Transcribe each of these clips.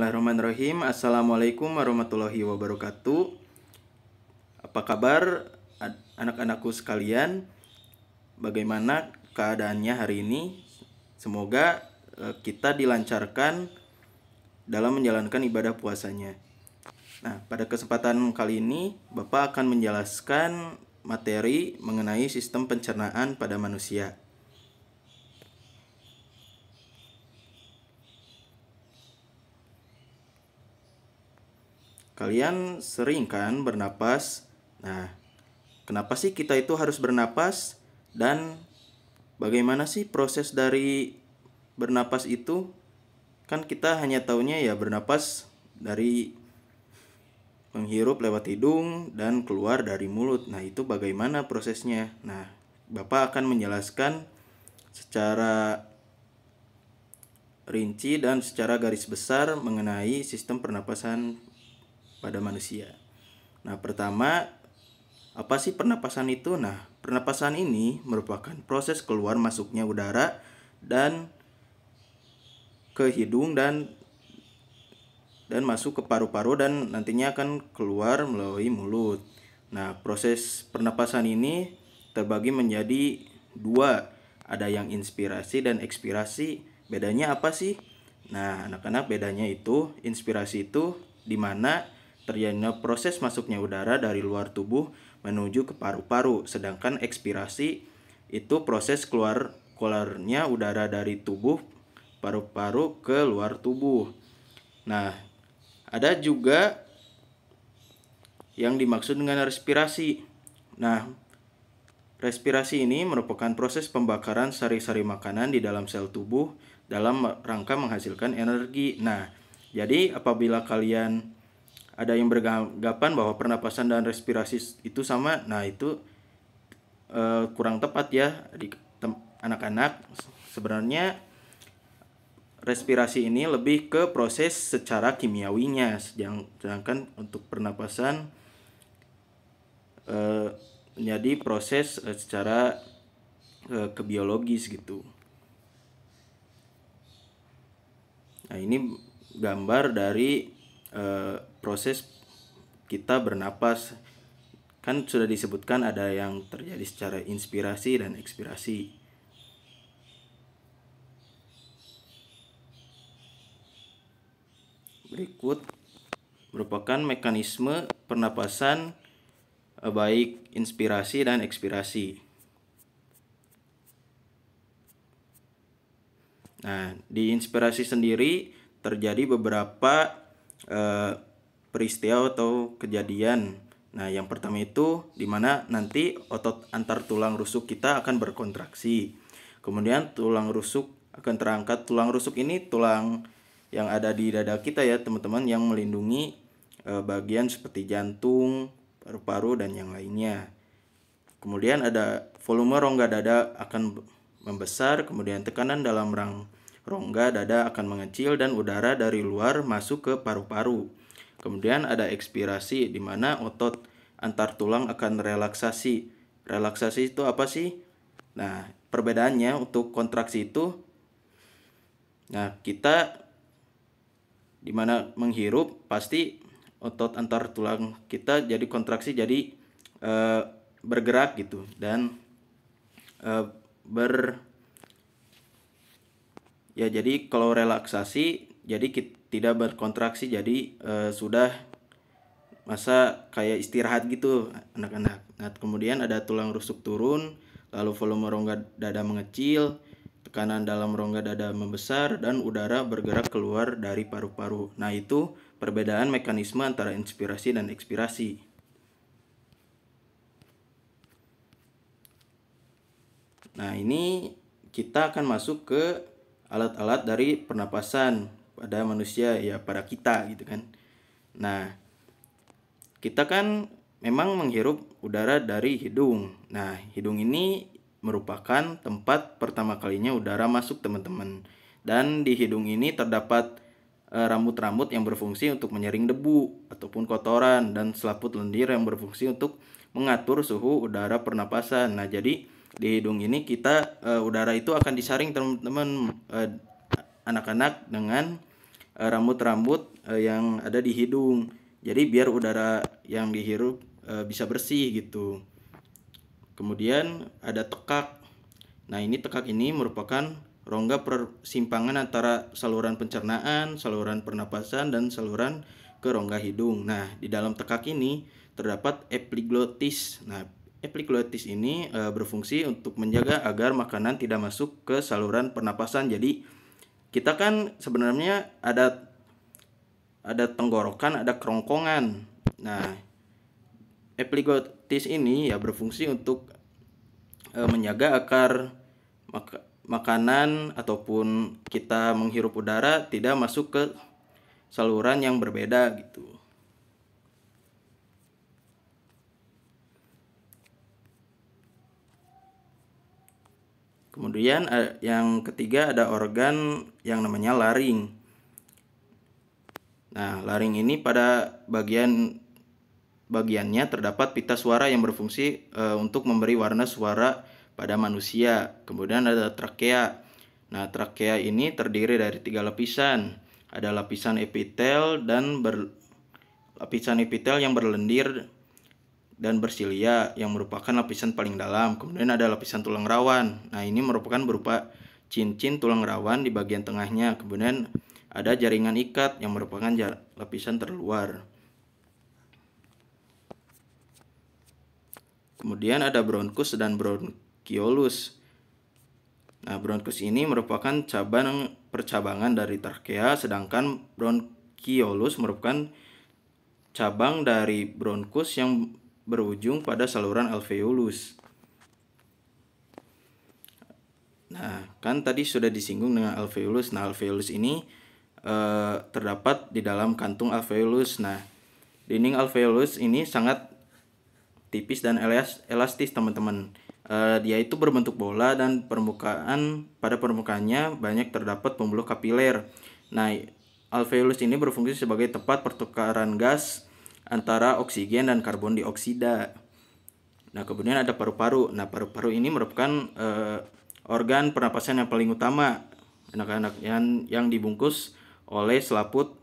Bismillahirrahmanirrahim. Assalamualaikum warahmatullahi wabarakatuh. Apa kabar anak-anakku sekalian? Bagaimana keadaannya hari ini? Semoga kita dilancarkan dalam menjalankan ibadah puasanya. Nah, pada kesempatan kali ini Bapak akan menjelaskan materi mengenai sistem pencernaan pada manusia. Kalian sering kan bernapas? Nah, kenapa sih kita itu harus bernapas? Dan bagaimana sih proses dari bernapas itu? Kan kita hanya taunya ya bernapas dari menghirup lewat hidung dan keluar dari mulut. Nah, itu bagaimana prosesnya? Nah, Bapak akan menjelaskan secara rinci dan secara garis besar mengenai sistem pernapasan pada manusia. Nah, pertama, apa sih pernapasan itu? Nah, pernapasan ini merupakan proses keluar masuknya udara dan ke hidung dan masuk ke paru-paru dan nantinya akan keluar melalui mulut. Nah, proses pernapasan ini terbagi menjadi dua. Ada yang inspirasi dan ekspirasi. Bedanya apa sih? Nah, anak-anak, bedanya itu inspirasi itu di mana terjadinya proses masuknya udara dari luar tubuh menuju ke paru-paru, sedangkan ekspirasi itu proses keluarnya udara dari tubuh paru-paru ke luar tubuh. Nah, ada juga yang dimaksud dengan respirasi. Nah, respirasi ini merupakan proses pembakaran sari-sari makanan di dalam sel tubuh dalam rangka menghasilkan energi. Nah, jadi apabila kalian ada yang beranggapan bahwa pernapasan dan respirasi itu sama, nah itu kurang tepat ya anak-anak. Sebenarnya respirasi ini lebih ke proses secara kimiawinya, sedangkan untuk pernapasan menjadi proses secara kebiologis gitu. Nah, ini gambar dari proses kita bernapas. Kan sudah disebutkan ada yang terjadi secara inspirasi dan ekspirasi. Berikut merupakan mekanisme pernapasan baik inspirasi dan ekspirasi. Nah, di inspirasi sendiri terjadi beberapa peristiwa atau kejadian. Nah, yang pertama itu di mana nanti otot antar tulang rusuk kita akan berkontraksi. Kemudian tulang rusuk akan terangkat. Tulang rusuk ini tulang yang ada di dada kita ya, teman-teman, yang melindungi bagian seperti jantung, paru-paru dan yang lainnya. Kemudian ada volume rongga dada akan membesar, kemudian tekanan dalam rongga dada akan mengecil dan udara dari luar masuk ke paru-paru. Kemudian ada ekspirasi di mana otot antar tulang akan relaksasi. Relaksasi itu apa sih? Nah, perbedaannya untuk kontraksi itu, nah kita di mana menghirup pasti otot antar tulang kita jadi kontraksi, jadi bergerak gitu, dan jadi kalau relaksasi jadi tidak berkontraksi, jadi sudah masa kayak istirahat gitu anak-anak. Nah, kemudian ada tulang rusuk turun, lalu volume rongga dada mengecil, tekanan dalam rongga dada membesar, dan udara bergerak keluar dari paru-paru. Nah, itu perbedaan mekanisme antara inspirasi dan ekspirasi. Nah, ini kita akan masuk ke alat-alat dari pernapasan pada manusia, ya pada kita gitu kan. Nah, kita kan memang menghirup udara dari hidung. Nah, hidung ini merupakan tempat pertama kalinya udara masuk, teman-teman. Dan di hidung ini terdapat rambut-rambut yang berfungsi untuk menyaring debu ataupun kotoran, dan selaput lendir yang berfungsi untuk mengatur suhu udara pernapasan. Nah, jadi di hidung ini kita udara itu akan disaring, teman-teman, anak-anak, dengan rambut-rambut yang ada di hidung. Jadi biar udara yang dihirup bisa bersih gitu. Kemudian ada tekak. Nah, ini tekak ini merupakan rongga persimpangan antara saluran pencernaan, saluran pernapasan, dan saluran ke rongga hidung. Nah, di dalam tekak ini terdapat epiglottis. Nah, epiglottis ini berfungsi untuk menjaga agar makanan tidak masuk ke saluran pernapasan. Jadi, kita kan sebenarnya ada tenggorokan, ada kerongkongan. Nah, epiglottis ini ya berfungsi untuk menjaga agar makanan ataupun kita menghirup udara tidak masuk ke saluran yang berbeda gitu. Kemudian yang ketiga ada organ yang namanya laring. Nah, laring ini pada bagiannya terdapat pita suara yang berfungsi untuk memberi warna suara pada manusia. Kemudian ada trakea. Nah, trakea ini terdiri dari 3 lapisan. Ada lapisan epitel dan lapisan epitel yang berlendir dan bersilia yang merupakan lapisan paling dalam. Kemudian ada lapisan tulang rawan. Nah, ini merupakan berupa cincin tulang rawan di bagian tengahnya. Kemudian ada jaringan ikat yang merupakan lapisan terluar. Kemudian ada bronkus dan bronkiolus. Nah, bronkus ini merupakan percabangan dari trakea, sedangkan bronkiolus merupakan cabang dari bronkus yang berujung pada saluran alveolus. Nah, kan tadi sudah disinggung dengan alveolus. Nah, alveolus ini terdapat di dalam kantung alveolus. Nah, dinding alveolus ini sangat tipis dan elastis, teman-teman. Dia itu berbentuk bola dan pada permukaannya banyak terdapat pembuluh kapiler. Nah, alveolus ini berfungsi sebagai tempat pertukaran gas antara oksigen dan karbon dioksida. Nah, kemudian ada paru-paru. Nah, paru-paru ini merupakan organ pernapasan yang paling utama anak-anak yang dibungkus oleh selaput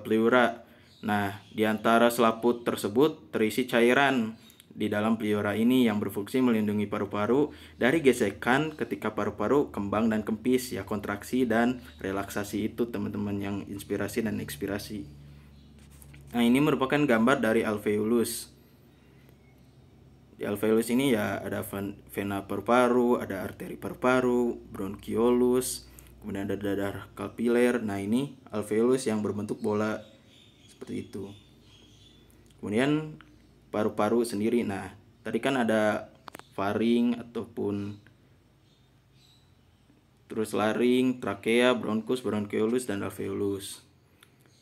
pleura. Nah, di antara selaput tersebut terisi cairan di dalam pleura ini yang berfungsi melindungi paru-paru dari gesekan ketika paru-paru kembang dan kempis, ya, kontraksi dan relaksasi itu teman-teman, yang inspirasi dan ekspirasi. Nah, ini merupakan gambar dari alveolus. Di alveolus ini ya ada vena paru-paru, ada arteri paru-paru, bronkiolus, kemudian ada dadar kapiler. Nah, ini alveolus yang berbentuk bola seperti itu. Kemudian paru-paru sendiri. Nah, tadi kan ada faring ataupun terus laring, trakea, bronkus, bronkiolus, dan alveolus.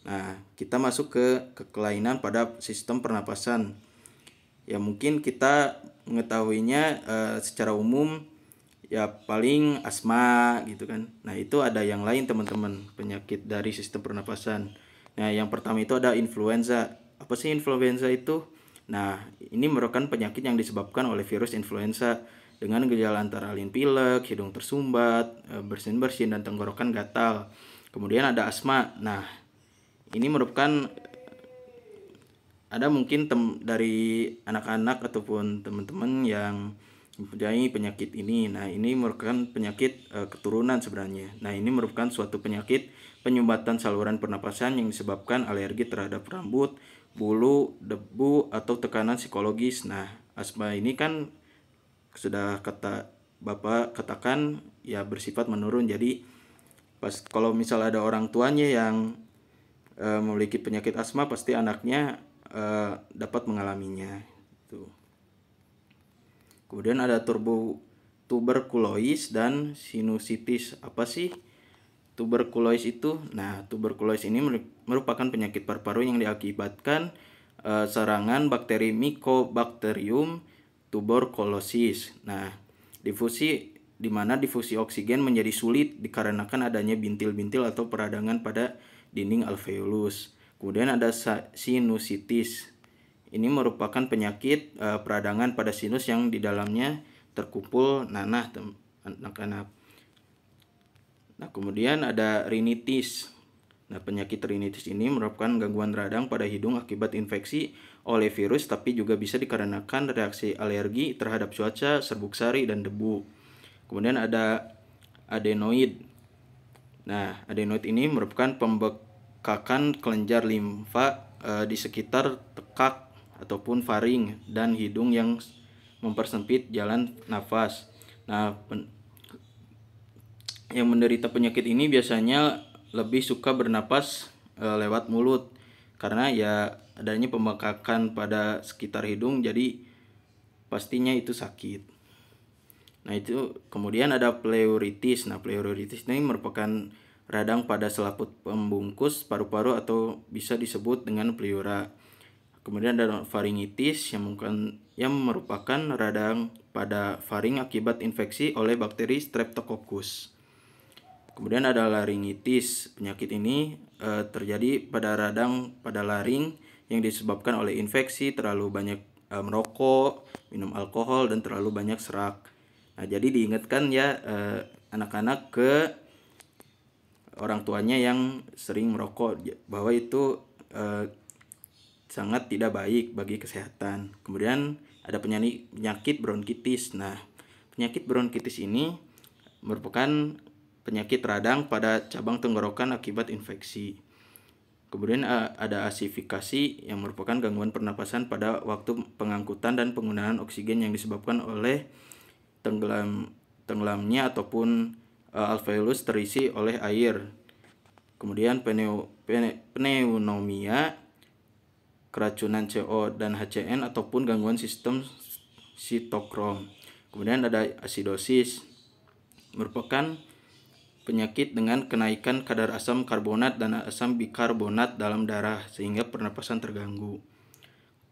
Nah, kita masuk ke kelainan pada sistem pernapasan. Ya, mungkin kita mengetahuinya secara umum ya paling asma gitu kan. Nah, itu ada yang lain teman-teman, penyakit dari sistem pernapasan. Nah, yang pertama itu ada influenza. Apa sih influenza itu? Nah, ini merupakan penyakit yang disebabkan oleh virus influenza dengan gejala antara lain pilek, hidung tersumbat, bersin-bersin, dan tenggorokan gatal. Kemudian ada asma. Nah, ini merupakan ada mungkin dari anak-anak ataupun teman-teman yang mempunyai penyakit ini. Nah, ini merupakan penyakit keturunan sebenarnya. Nah, ini merupakan suatu penyakit penyumbatan saluran pernapasan yang disebabkan alergi terhadap rambut, bulu, debu, atau tekanan psikologis. Nah, asma ini kan sudah Bapak katakan ya bersifat menurun. Jadi kalau misal ada orang tuanya yang memiliki penyakit asma, pasti anaknya dapat mengalaminya. Kemudian ada tuberkulosis dan sinusitis. Apa sih tuberkulosis itu? Nah, tuberkulosis ini merupakan penyakit paru-paru yang diakibatkan serangan bakteri Mycobacterium tuberculosis. Nah, di mana difusi oksigen menjadi sulit dikarenakan adanya bintil-bintil atau peradangan pada dinding alveolus. Kemudian ada sinusitis. Ini merupakan penyakit peradangan pada sinus yang di dalamnya terkumpul nanah, anak-anak. Nah, kemudian ada rinitis. Nah, penyakit rinitis ini merupakan gangguan radang pada hidung akibat infeksi oleh virus, tapi juga bisa dikarenakan reaksi alergi terhadap cuaca, serbuk sari, dan debu. Kemudian ada adenoid. Nah, adenoid ini merupakan pembekakan kelenjar limfa di sekitar tekak ataupun faring dan hidung yang mempersempit jalan nafas. Nah, yang menderita penyakit ini biasanya lebih suka bernapas lewat mulut karena ya adanya pembekakan pada sekitar hidung, jadi pastinya itu sakit. Nah, itu kemudian ada pleuritis. Nah, pleuritis ini merupakan radang pada selaput pembungkus paru-paru atau bisa disebut dengan pleura. Kemudian ada faringitis yang merupakan radang pada faring akibat infeksi oleh bakteri Streptococcus. Kemudian ada laringitis. Penyakit ini terjadi pada radang pada laring yang disebabkan oleh infeksi, terlalu banyak merokok, minum alkohol, dan terlalu banyak serak. Nah, jadi diingatkan ya anak-anak ke orang tuanya yang sering merokok bahwa itu sangat tidak baik bagi kesehatan. Kemudian ada penyakit bronkitis. Nah, penyakit bronkitis ini merupakan penyakit radang pada cabang tenggorokan akibat infeksi. Kemudian ada asifikasi yang merupakan gangguan pernapasan pada waktu pengangkutan dan penggunaan oksigen yang disebabkan oleh tenggelamnya ataupun alveolus terisi oleh air. Kemudian pneumonia, keracunan CO dan HCN ataupun gangguan sistem sitokrom. Kemudian ada asidosis, merupakan penyakit dengan kenaikan kadar asam karbonat dan asam bikarbonat dalam darah sehingga pernapasan terganggu.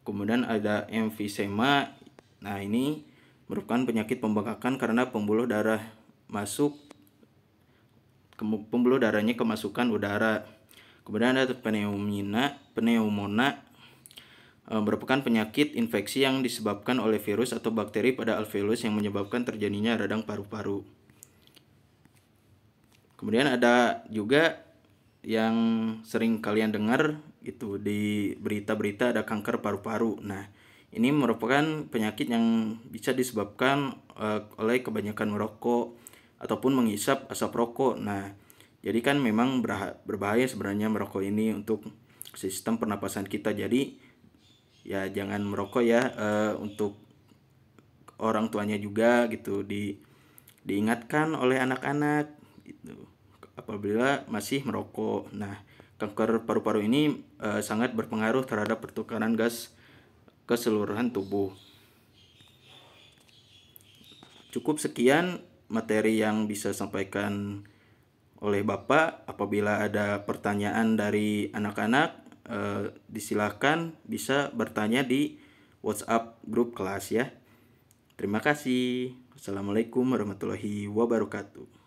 Kemudian ada emfisema. Nah, ini merupakan penyakit pembengkakan karena pembuluh darahnya kemasukan udara. Kemudian ada pneumona, merupakan penyakit infeksi yang disebabkan oleh virus atau bakteri pada alveolus yang menyebabkan terjadinya radang paru-paru. Kemudian ada juga yang sering kalian dengar itu di berita-berita, ada kanker paru-paru. Nah, ini merupakan penyakit yang bisa disebabkan oleh kebanyakan merokok ataupun menghisap asap rokok. Nah, jadi kan memang berbahaya sebenarnya merokok ini untuk sistem pernapasan kita. Jadi ya jangan merokok ya, untuk orang tuanya juga gitu diingatkan oleh anak-anak gitu apabila masih merokok. Nah, kanker paru-paru ini sangat berpengaruh terhadap pertukaran gas keseluruhan tubuh. Cukup sekian materi yang bisa sampaikan oleh Bapak. Apabila ada pertanyaan dari anak-anak, disilahkan bisa bertanya di WhatsApp grup kelas ya. Terima kasih. Assalamualaikum warahmatullahi wabarakatuh.